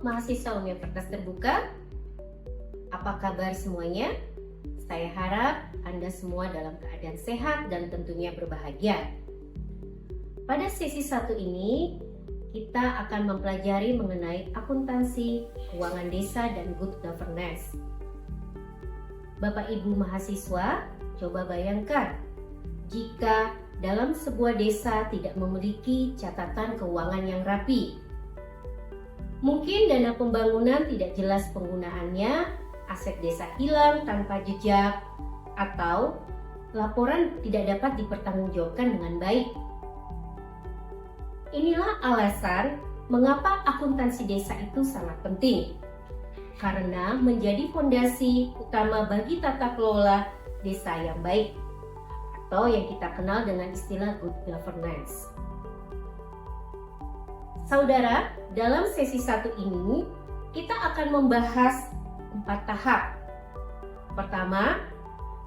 mahasiswa Universitas Terbuka. Apa kabar semuanya? Saya harap Anda semua dalam keadaan sehat dan tentunya berbahagia. Pada sesi 1 ini, kita akan mempelajari mengenai akuntansi, keuangan desa, dan good governance. Bapak Ibu mahasiswa, coba bayangkan jika dalam sebuah desa tidak memiliki catatan keuangan yang rapi. Mungkin dana pembangunan tidak jelas penggunaannya, aset desa hilang tanpa jejak, atau laporan tidak dapat dipertanggungjawabkan dengan baik. Inilah alasan mengapa akuntansi desa itu sangat penting, karena menjadi fondasi utama bagi tata kelola desa yang baik, atau yang kita kenal dengan istilah good governance. Saudara, dalam sesi 1 ini kita akan membahas 4 tahap. Pertama,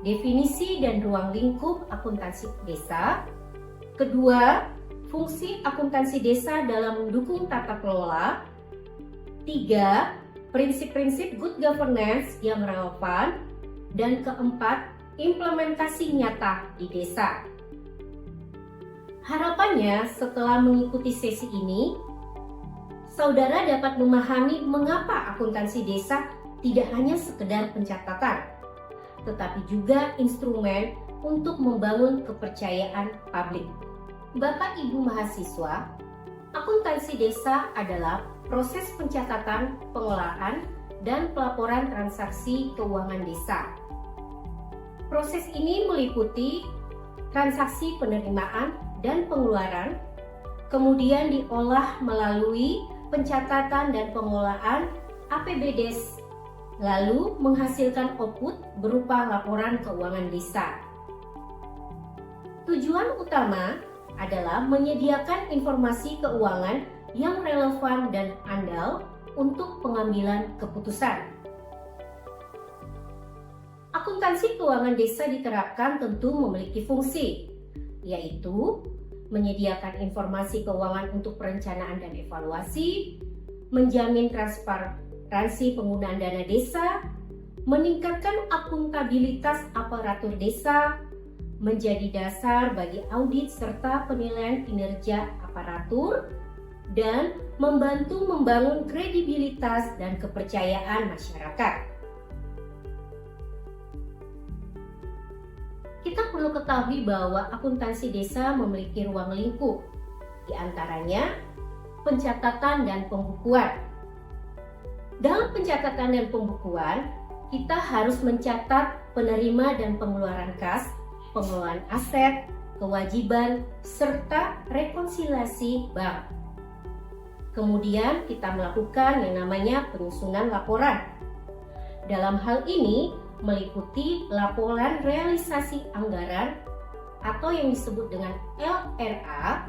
definisi dan ruang lingkup akuntansi desa. Kedua, fungsi akuntansi desa dalam mendukung tata kelola. 3, prinsip-prinsip good governance yang relevan. Dan keempat, implementasi nyata di desa. Harapannya setelah mengikuti sesi ini, saudara dapat memahami mengapa akuntansi desa tidak hanya sekedar pencatatan, tetapi juga instrumen untuk membangun kepercayaan publik. Bapak Ibu mahasiswa, akuntansi desa adalah proses pencatatan, pengelolaan, dan pelaporan transaksi keuangan desa. Proses ini meliputi transaksi penerimaan dan pengeluaran, kemudian diolah melalui pencatatan dan pengelolaan APBDes, lalu menghasilkan output berupa laporan keuangan desa. Tujuan utama adalah menyediakan informasi keuangan yang relevan dan andal untuk pengambilan keputusan. Akuntansi keuangan desa diterapkan tentu memiliki fungsi, yaitu menyediakan informasi keuangan untuk perencanaan dan evaluasi, menjamin transparansi penggunaan dana desa, meningkatkan akuntabilitas aparatur desa, menjadi dasar bagi audit serta penilaian kinerja aparatur, dan membantu membangun kredibilitas dan kepercayaan masyarakat. Kita perlu ketahui bahwa akuntansi desa memiliki ruang lingkup, di antaranya pencatatan dan pembukuan. Dalam pencatatan dan pembukuan, kita harus mencatat penerima dan pengeluaran kas, pengelolaan aset, kewajiban, serta rekonsiliasi bank. Kemudian kita melakukan yang namanya penyusunan laporan. Dalam hal ini meliputi laporan realisasi anggaran atau yang disebut dengan LRA,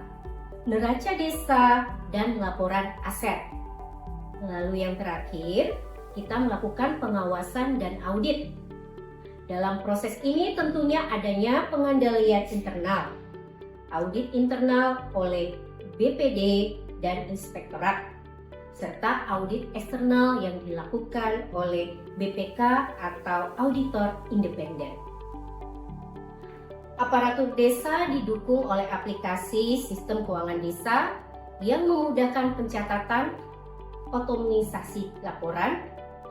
neraca desa, dan laporan aset. Lalu yang terakhir, kita melakukan pengawasan dan audit. Dalam proses ini tentunya adanya pengendalian internal, audit internal oleh BPD dan inspektorat, serta audit eksternal yang dilakukan oleh BPK atau auditor independen. Aparatur desa didukung oleh aplikasi sistem keuangan desa yang memudahkan pencatatan, otomatisasi laporan,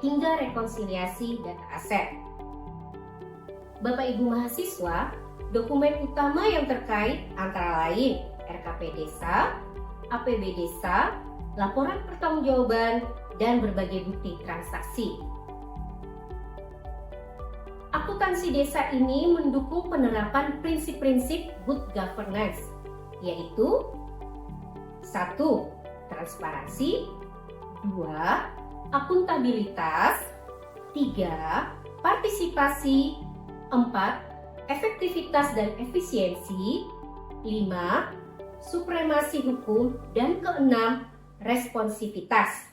hingga rekonsiliasi data aset. Bapak Ibu mahasiswa, dokumen utama yang terkait antara lain RKP desa, APB desa, laporan pertanggungjawaban, dan berbagai bukti transaksi. Akuntansi desa ini mendukung penerapan prinsip-prinsip good governance, yaitu 1. Transparansi, 2. Akuntabilitas, 3. Partisipasi, 4. Efektivitas dan efisiensi, 5. Supremasi hukum, dan ke-6. Responsivitas.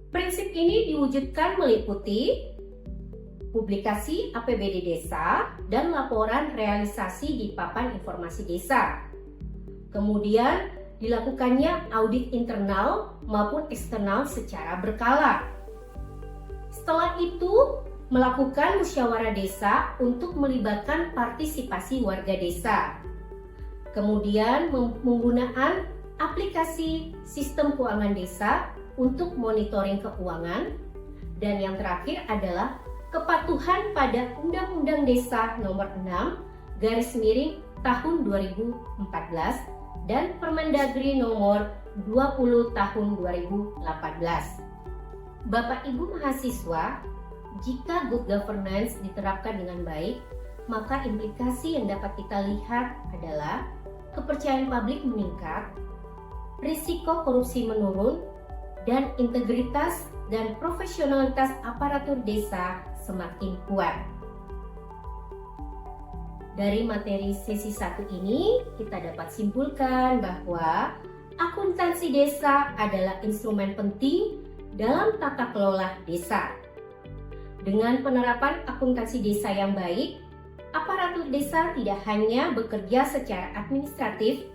Prinsip ini diwujudkan meliputi publikasi APBD desa dan laporan realisasi di papan informasi desa. Kemudian dilakukannya audit internal maupun eksternal secara berkala. Setelah itu, melakukan musyawarah desa untuk melibatkan partisipasi warga desa. Kemudian penggunaan aplikasi sistem keuangan desa untuk monitoring keuangan. Dan yang terakhir adalah kepatuhan pada Undang-Undang Desa Nomor 6 tahun 2014 dan Permendagri Nomor 20 tahun 2018. Bapak Ibu mahasiswa, jika good governance diterapkan dengan baik, maka implikasi yang dapat kita lihat adalah kepercayaan publik meningkat, risiko korupsi menurun, dan integritas dan profesionalitas aparatur desa semakin kuat. Dari materi sesi 1 ini, kita dapat simpulkan bahwa akuntansi desa adalah instrumen penting dalam tata kelola desa. Dengan penerapan akuntansi desa yang baik, aparatur desa tidak hanya bekerja secara administratif,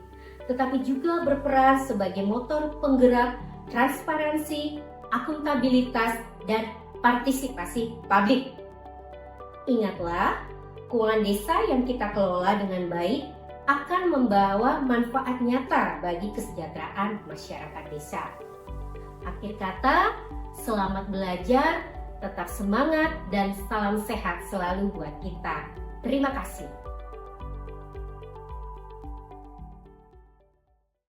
tetapi juga berperan sebagai motor penggerak transparansi, akuntabilitas, dan partisipasi publik. Ingatlah, keuangan desa yang kita kelola dengan baik akan membawa manfaat nyata bagi kesejahteraan masyarakat desa. Akhir kata, selamat belajar, tetap semangat, dan salam sehat selalu buat kita. Terima kasih.